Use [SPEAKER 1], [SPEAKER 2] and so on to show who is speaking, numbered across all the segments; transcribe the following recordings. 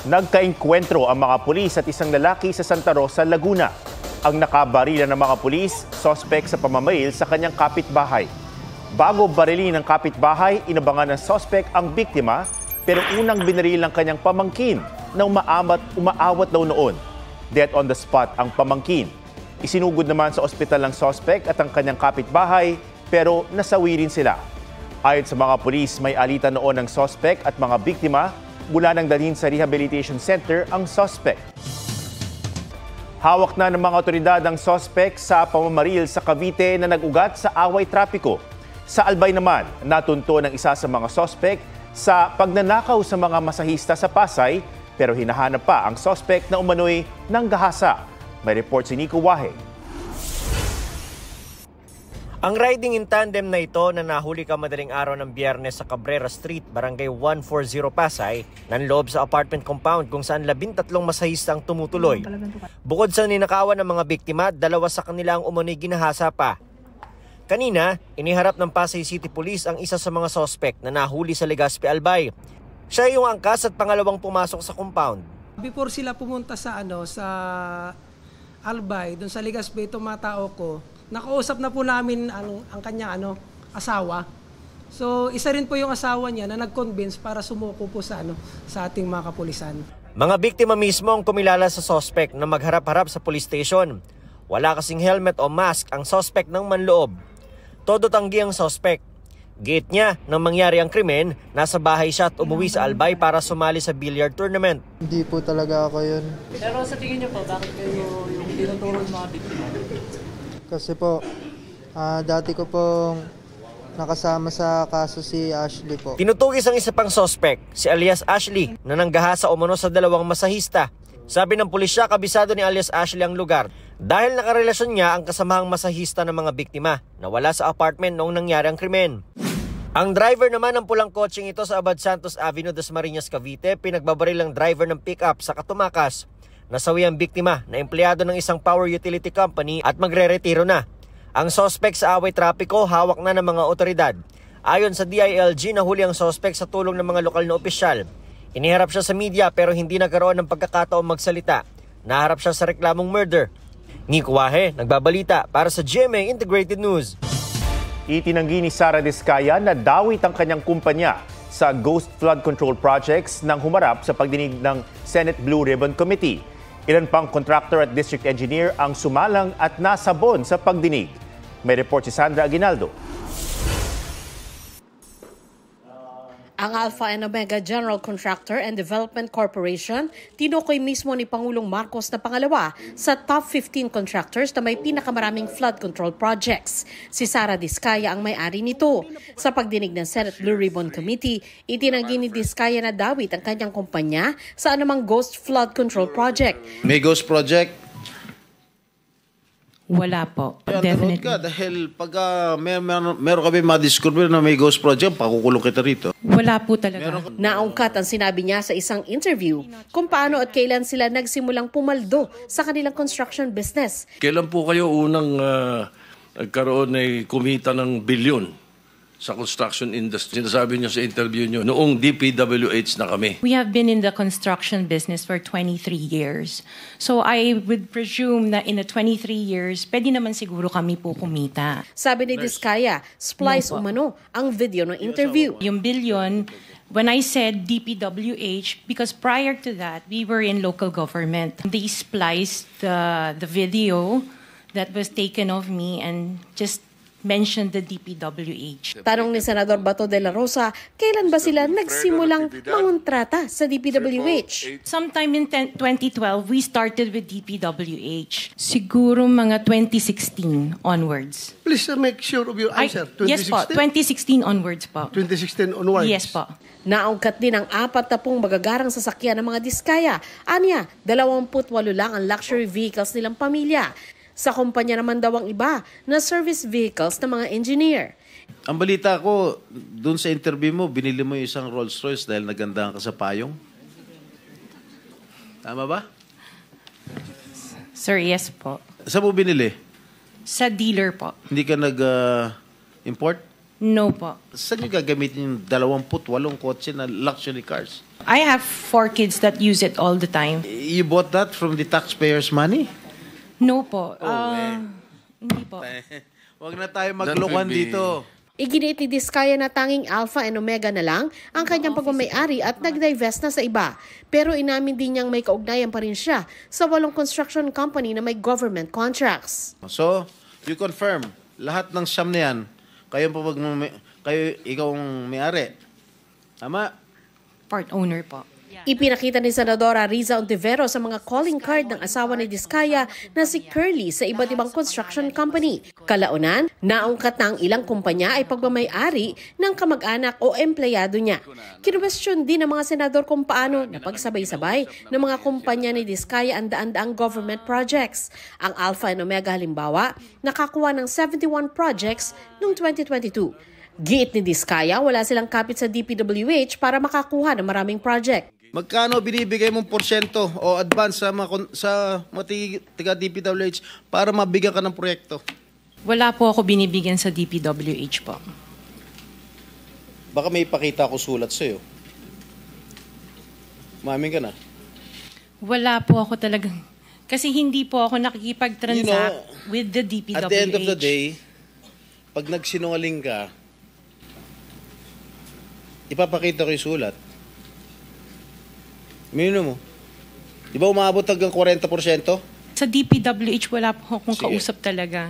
[SPEAKER 1] Nagkaengkwentro ang mga pulis at isang lalaki sa Santa Rosa, Laguna. Ang nakabarila ng mga pulis, sospek sa pamamail sa kanyang kapitbahay. Bago barilin ng kapitbahay, inabangan ng sospek ang biktima pero unang binaril ng kanyang pamangkin na umaawat daw noon. Dead on the spot ang pamangkin. Isinugod naman sa ospital ng sospek at ang kanyang kapitbahay pero nasawi rin sila. Ayon sa mga pulis, may alitan noon ng sospek at mga biktima mula nang dalhin sa rehabilitation center ang sospek. Hawak na ng mga otoridad ang sospek sa pamamaril sa Cavite na nag-ugat sa away trapiko. Sa Albay naman, natunto ng isa sa mga sospek sa pagnanakaw sa mga masahista sa Pasay pero hinahanap pa ang sospek na umano'y nanggahasa. May report si Nico Wahe.
[SPEAKER 2] Ang riding in tandem na ito na nahuli madaling araw ng Biyernes sa Cabrera Street, Barangay 140 Pasay, nanloob sa apartment compound kung saan 13 masahista ang tumutuloy. Bukod sa ninakawan ng mga biktima, 2 sa kanila ang umano'y ginahasa pa. Kanina, iniharap ng Pasay City Police ang isa sa mga sospek na nahuli sa Legazpi, Albay. Siya yung angkas at pangalawang pumasok sa compound.
[SPEAKER 3] Before sila pumunta sa Albay, doon sa Legazpi, itong mga tao ko, nakausap na po namin ang kanyang asawa. So, isa rin po yung asawa niya na nag-convince para sumuko po sa ating mga kapulisan.
[SPEAKER 2] Mga biktima mismo ang kumilala sa sospek na magharap-harap sa police station. Wala kasing helmet o mask ang sospek ng manloob. Todo tanggi ang sospek. Gate niya nang mangyari ang krimen, nasa bahay siya at umuwi sa Albay para sumali sa billiard tournament.
[SPEAKER 4] Hindi po talaga ako yun.
[SPEAKER 5] Pero sa tingin niyo po, bakit kayo yung tinuturo ng mga biktima?
[SPEAKER 4] Kasi po, dati ko pong nakasama sa kaso si Ashley po.
[SPEAKER 2] Tinutugis ang isa pang sospek, si alias Ashley, na nanggahasa umano sa 2 masahista. Sabi ng pulisya, kabisado ni alias Ashley ang lugar dahil nakarelasyon niya ang kasamahang masahista ng mga biktima na wala sa apartment noong nangyari ang krimen. Ang driver naman ng pulang kotseng ito sa Abad Santos Avenue, Dasmariñas, Cavite, pinagbabaril ang driver ng pick-up sa Katumakas. Nasawi ang biktima na empleyado ng isang power utility company at magre-retiro na. Ang sospek sa away trapiko hawak na ng mga otoridad. Ayon sa DILG, nahuli ang sospek sa tulong ng mga lokal na opisyal. Iniharap siya sa media pero hindi nagkaroon ng pagkakataong magsalita. Naharap siya sa reklamong murder. Nico Wahe, nagbabalita para sa GMA Integrated News.
[SPEAKER 1] Itinanggi ni Sara Diskaya na dawit ang kanyang kumpanya sa Ghost Flood Control Projects nang humarap sa pagdinig ng Senate Blue Ribbon Committee. Ilan pang contractor at district engineer ang sumalang at nasabon sa pagdinig. May report si Sandra Aguinaldo.
[SPEAKER 6] Ang Alpha and Omega General Contractor and Development Corporation, tinukoy mismo ni Pangulong Marcos na pangalawa sa top 15 contractors na may pinakamaraming flood control projects. Si Sara Diskaya ang may-ari nito. Sa pagdinig ng Senate Blue Ribbon Committee, itinanggi ni Diskaya na dawit ang kanyang kumpanya sa anumang ghost flood control project.
[SPEAKER 7] May ghost project?
[SPEAKER 8] Wala po.
[SPEAKER 7] Definitely. Ka, dahil pag meron kami ma-discover na may ghost project, pakukulong kita rito.
[SPEAKER 8] Wala po talaga.
[SPEAKER 6] Naungkat ang sinabi niya sa isang interview kung paano at kailan sila nagsimulang pumaldo sa kanilang construction business.
[SPEAKER 9] Kailan po kayo unang nagkaroon ay kumita ng bilyon sa construction industry? Sinasabi niyo sa interview niyo, noong DPWH na kami.
[SPEAKER 8] We have been in the construction business for 23 years. So I would presume na in the 23 years, pwede naman siguro kami po kumita.
[SPEAKER 6] Sabi ni Diskaya, splice umano ang video ng interview.
[SPEAKER 8] Yung billion, when I said DPWH, because prior to that, we were in local government. They spliced the video that was taken of me and just mentioned the DPWH.
[SPEAKER 6] Tanong ni Senador Bato de la Rosa, kailan ba sila nagsimulang mangontrata sa DPWH?
[SPEAKER 8] Sometime in 2012, we started with DPWH. Siguro mga 2016 onwards.
[SPEAKER 10] Please make sure of your answer.
[SPEAKER 8] Yes po, 2016 onwards po.
[SPEAKER 10] 2016 onwards?
[SPEAKER 8] Yes po.
[SPEAKER 6] Naungkat din ang 40 magagarang sasakyan ng mga Diskaya. Anya, 28 lang ang luxury vehicles nilang pamilya. Sa kumpanya naman daw ang iba na service vehicles ng mga engineer.
[SPEAKER 7] Ang balita ko, dun sa interview mo, binili mo yung isang Rolls Royce dahil nagandahan ka sa payong. Tama ba?
[SPEAKER 8] Sir, yes po.
[SPEAKER 7] Saan mo binili?
[SPEAKER 8] Sa dealer po.
[SPEAKER 7] Hindi ka nag-import?
[SPEAKER 8] No po.
[SPEAKER 7] Saan nyo gagamitin yung 28 kotse na luxury cars?
[SPEAKER 8] I have 4 kids that use it all the time.
[SPEAKER 7] You bought that from the taxpayers' money?
[SPEAKER 8] No po. Hindi po.
[SPEAKER 7] Huwag na tayo maglokohan dito.
[SPEAKER 6] Iginiit ni Diskaya na tanging Alpha and Omega na lang ang kanyang pagmamayari at nag-divest na sa iba. Pero inamin din niyang may kaugnayan pa rin siya sa 8 construction company na may government contracts.
[SPEAKER 7] So, you confirm, lahat ng siyam na yan, ikaw ang may-ari. Tama?
[SPEAKER 8] Part owner po.
[SPEAKER 6] Ipinakita ni Senadora Riza Ontiveros sa mga calling card ng asawa ni Diskaya na si Curly sa iba't ibang construction company. Kalaunan, naungkat na ang ilang kumpanya ay pagmamay-ari ng kamag-anak o empleyado niya. Kinwestiyon din ng mga senador kung paano napagsabay-sabay ng mga kumpanya ni Diskaya ang daan-daang government projects. Ang Alpha and Omega halimbawa, nakakuha ng 71 projects noong 2022. Giit ni Diskaya, wala silang kapit sa DPWH para makakuha ng maraming project.
[SPEAKER 7] Magkano binibigay mong porsyento o advance sa mga tiga DPWH para mabigyan ka ng proyekto?
[SPEAKER 8] Wala po ako binibigyan sa DPWH po.
[SPEAKER 7] Baka may ipakita ako sulat sa'yo. Umamin ka na.
[SPEAKER 8] Wala po ako talagang... Kasi hindi po ako nakikipag-transact with the DPWH.
[SPEAKER 7] At the end of the day, pag nagsinungaling ka, ipapakita ko yung sulat. Mino mo. Di ba umabot hanggang 40%?
[SPEAKER 8] Sa DPWH, wala po akong kausap talaga.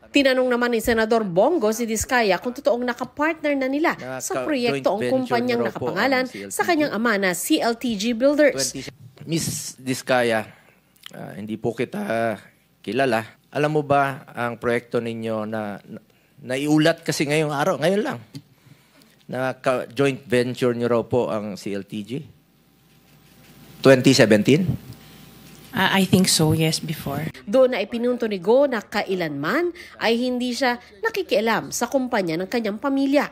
[SPEAKER 6] Tinanong naman ni Senador Bongo si Diskaya kung totoong nakapartner na nila sa proyekto ang kumpanyang nakapangalan sa kanyang ama na CLTG Builders.
[SPEAKER 11] Miss Diskaya, hindi po kita kilala. Alam mo ba ang proyekto ninyo na naiulat kasi ngayong araw, ngayon lang, na joint venture nyo raw po ang CLTG? 2017?
[SPEAKER 8] I think so, yes, before.
[SPEAKER 6] Doon na ipinunto ni Go na kailanman ay hindi siya nakikialam sa kumpanya ng kanyang pamilya.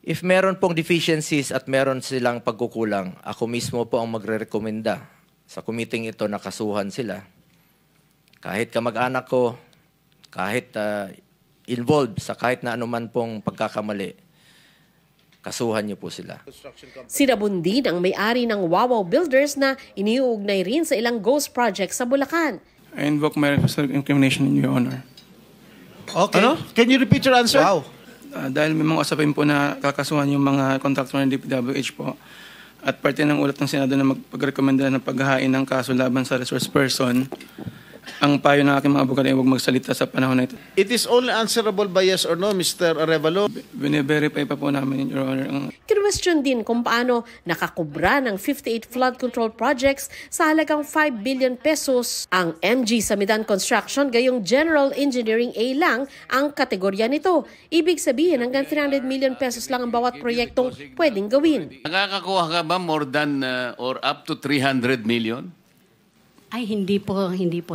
[SPEAKER 11] If meron pong deficiencies at meron silang pagkukulang, ako mismo po ang magre-rekomenda sa committee ito na kasuhan sila. Kahit kamag-anak ko, kahit involved sa kahit na anuman pong pagkakamali, kasuhan niyo po sila.
[SPEAKER 6] Sinabun din ang may-ari ng Wawaw Builders na iniuugnay rin sa ilang ghost projects sa Bulacan.
[SPEAKER 5] I invoke my incrimination in your honor.
[SPEAKER 7] Okay. Ano? Can you repeat your answer? Wow.
[SPEAKER 5] Dahil may mga usapin po na kakasuhan yung mga contractor ng DPWH po at parte ng ulat ng Senado na magpagrekomenda ng paghahain ng kaso laban sa resource person, ang payo ng aking mga abogado ay huwag magsalita sa panahon na ito.
[SPEAKER 7] It is only answerable by yes or no, Mr. Arevalo.
[SPEAKER 5] Bine-verify pa po namin, Your Honor.
[SPEAKER 6] Kinwestiyon din kung paano nakakubra ng 58 flood control projects sa halagang 5 billion pesos ang MG Samidan Construction, gayong General Engineering A lang ang kategorya nito. Ibig sabihin hanggang 300 million pesos lang ang bawat proyektong pwedeng gawin.
[SPEAKER 12] Nakakakuha ka ba more than or up to 300 million?
[SPEAKER 13] Ay, hindi po,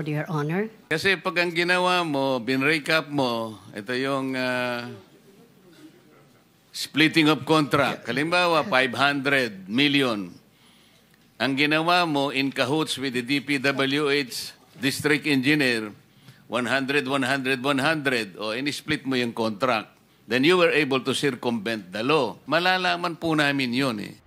[SPEAKER 13] Your Honor.
[SPEAKER 12] Kasi pag ang ginawa mo, bin-recap mo, ito yung splitting of contract. Halimbawa, 500 million. Ang ginawa mo in cahoots with the DPWH district engineer, 100, 100, 100. O, in-split mo yung contract. Then you were able to circumvent the law. Malalaman po namin yun eh.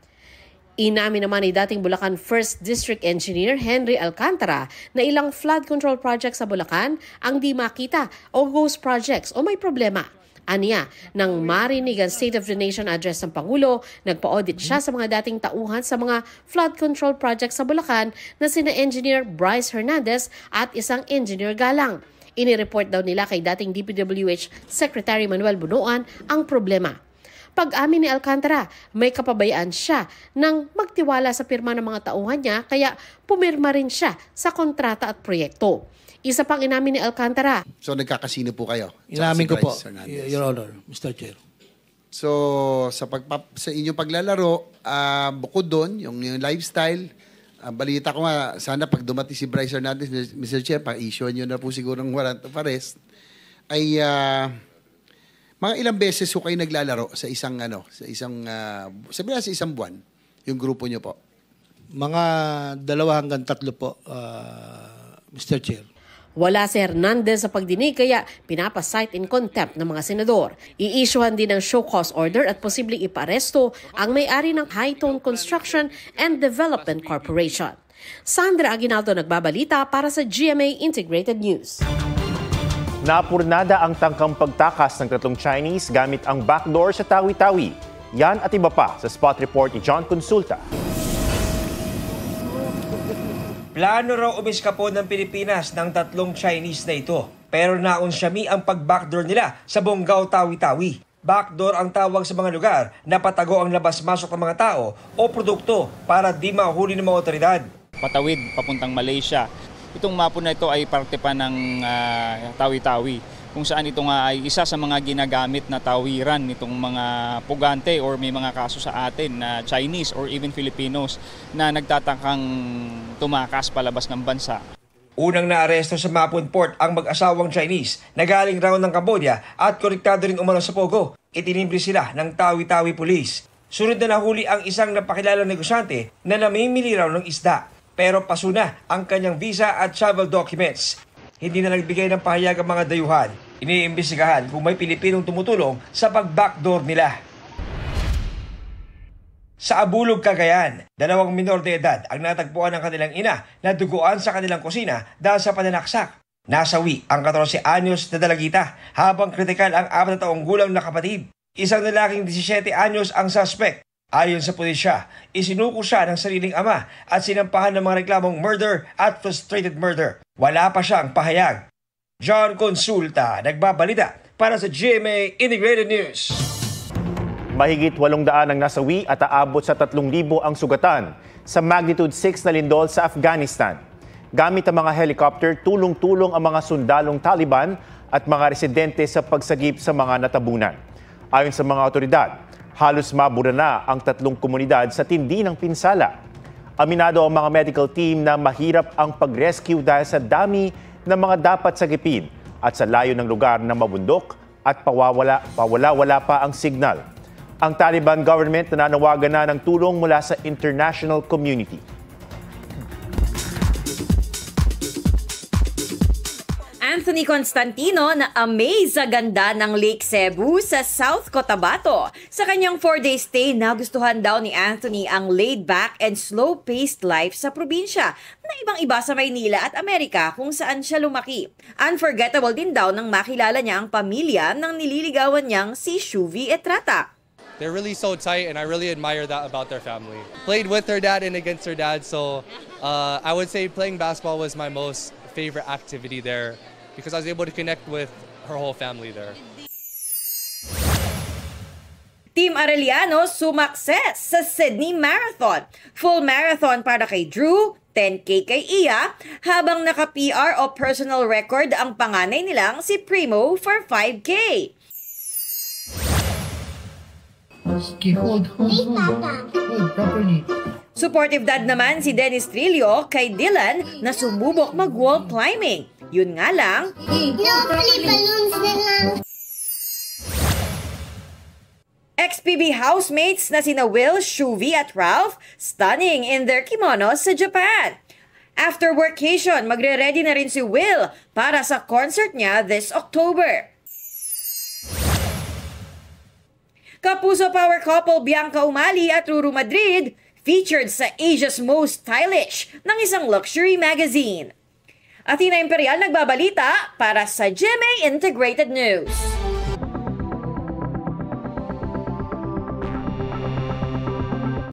[SPEAKER 6] Inamin naman ni dating Bulacan 1st District Engineer Henry Alcantara na ilang flood control projects sa Bulacan ang di makita o ghost projects o may problema. Aniya, nang marinig ang State of the Nation address ng Pangulo, nagpa-audit siya sa mga dating tauhan sa mga flood control projects sa Bulacan na sina Engineer Bryce Hernandez at isang Engineer Galang. Inireport daw nila kay dating DPWH Secretary Manuel Bunuan ang problema. Pag-amin ni Alcantara, may kapabayaan siya nang magtiwala sa pirma ng mga tauhan niya kaya pumirma rin siya sa kontrata at proyekto. Isa pang inamin ni Alcantara.
[SPEAKER 10] So nagkakasino po kayo?
[SPEAKER 14] Inamin ko po, Your Honor, Mr. Chair.
[SPEAKER 10] So sa inyong paglalaro, bukod doon, yung lifestyle, balita ko nga, sana pag dumating si Bryce Hernandez, Mr. Chair, pa-issue nyo na po siguro ng warrant of arrest, ay... mga ilang beses ko kayo naglalaro sa isang sabi na sa isang buwan, yung grupo nyo po?
[SPEAKER 14] Mga 2 hanggang 3 po, Mr. Chair.
[SPEAKER 6] Wala si Hernandez sa pagdinig kaya pinapasight in contempt ng mga senador. I-issuehan din ng show cause order at posibleng iparesto ang may-ari ng Hightone Construction and Development Corporation. Sandra Aguinaldo nagbabalita para sa GMA Integrated News.
[SPEAKER 1] Napurnada ang tangkang pagtakas ng 3 Chinese gamit ang backdoor sa Tawi-Tawi. Yan at iba pa sa spot report ni John Consulta.
[SPEAKER 2] Plano raw umiskapon ng Pilipinas ng 3 Chinese na ito. Pero naunsyami ang pag-backdoor nila sa Bonggao, Tawi-Tawi. Backdoor ang tawag sa mga lugar na patago ang labas-masok ng mga tao o produkto para di mahuli ng mga otoridad.
[SPEAKER 15] Patawid papuntang Malaysia. Itong mapa na ito ay parte pa ng Tawi-Tawi, kung saan ito nga ay isa sa mga ginagamit na tawiran nitong mga pugante or may mga kaso sa atin na Chinese or even Filipinos na nagtatakang tumakas palabas ng bansa.
[SPEAKER 2] Unang naaresto sa Mapun Port ang mag-asawang Chinese na galing raw ng Cambodia at konektado rin umano sa Pogo. Itinimbre sila ng Tawi-Tawi Police. Sunod na nahuli ang isang napakilalang negosyante na namimili raw ng isda. Pero paso na ang kanyang visa at travel documents. Hindi na nagbigay ng pahayag ang mga dayuhan. Iniimbestigahan kung may Pilipinong tumutulong sa pag-backdoor nila. Sa Abulog, Cagayan, 2 minor de edad ang natagpuan ng kanilang ina na duguan sa kanilang kusina dahil sa pananaksak. Nasawi ang 14 anyos na dalagita habang kritikal ang 4 taong gulang na kapatid. Isang lalaking 17 anyos ang suspect. Ayon sa pulisya, isinuko siya ng sariling ama at sinampahan ng mga reklamong murder at frustrated murder. Wala pa siyang pahayag. John Consulta, nagbabalita para sa GMA Integrated News.
[SPEAKER 1] Mahigit 800 ang nasawi at aabot sa 3,000 ang sugatan sa magnitude 6 na lindol sa Afghanistan. Gamit ang mga helicopter, tulong-tulong ang mga sundalong Taliban at mga residente sa pagsagip sa mga natabunan. Ayon sa mga otoridad, halos mabura na ang 3 komunidad sa tindi ng pinsala. Aminado ang mga medical team na mahirap ang pag-rescue dahil sa dami ng mga dapat sagipin at sa layo ng lugar na mabundok at pawala-wala pa ang signal. Ang Taliban government nananawagan na ng tulong mula sa international community.
[SPEAKER 16] Anthony Constantino na amaze sa ganda ng Lake Cebu sa South Cotabato. Sa kanyang 4-day stay, nagustuhan daw ni Anthony ang laid-back and slow-paced life sa probinsya na ibang-iba sa Maynila at Amerika kung saan siya lumaki. Unforgettable din daw nang makilala niya ang pamilya ng nililigawan niyang si Shuvi Etrata.
[SPEAKER 17] They're really so tight and I really admire that about their family. Played with her dad and against her dad, so I would say playing basketball was my most favorite activity there, because I was able to connect with her whole family there.
[SPEAKER 16] Team Arellano sumakses sa Sydney Marathon. Full marathon para kay Drew, 10K kay Iya, habang naka-PR o personal record ang panganay nilang si Primo for 5K. Hold properly. Supportive dad naman si Dennis Trillo kay Dylan na sumubok mag-wall climbing. Yun nga lang, XPB housemates na sina Will, Shuvi at Ralph stunning in their kimonos sa Japan. After workation, magre-ready na rin si Will para sa concert niya this October. Kapuso power couple Bianca Umali at Ruru Madrid featured sa Asia's Most Stylish ng isang luxury magazine. Athena Imperial nagbabalita para sa GMA Integrated News.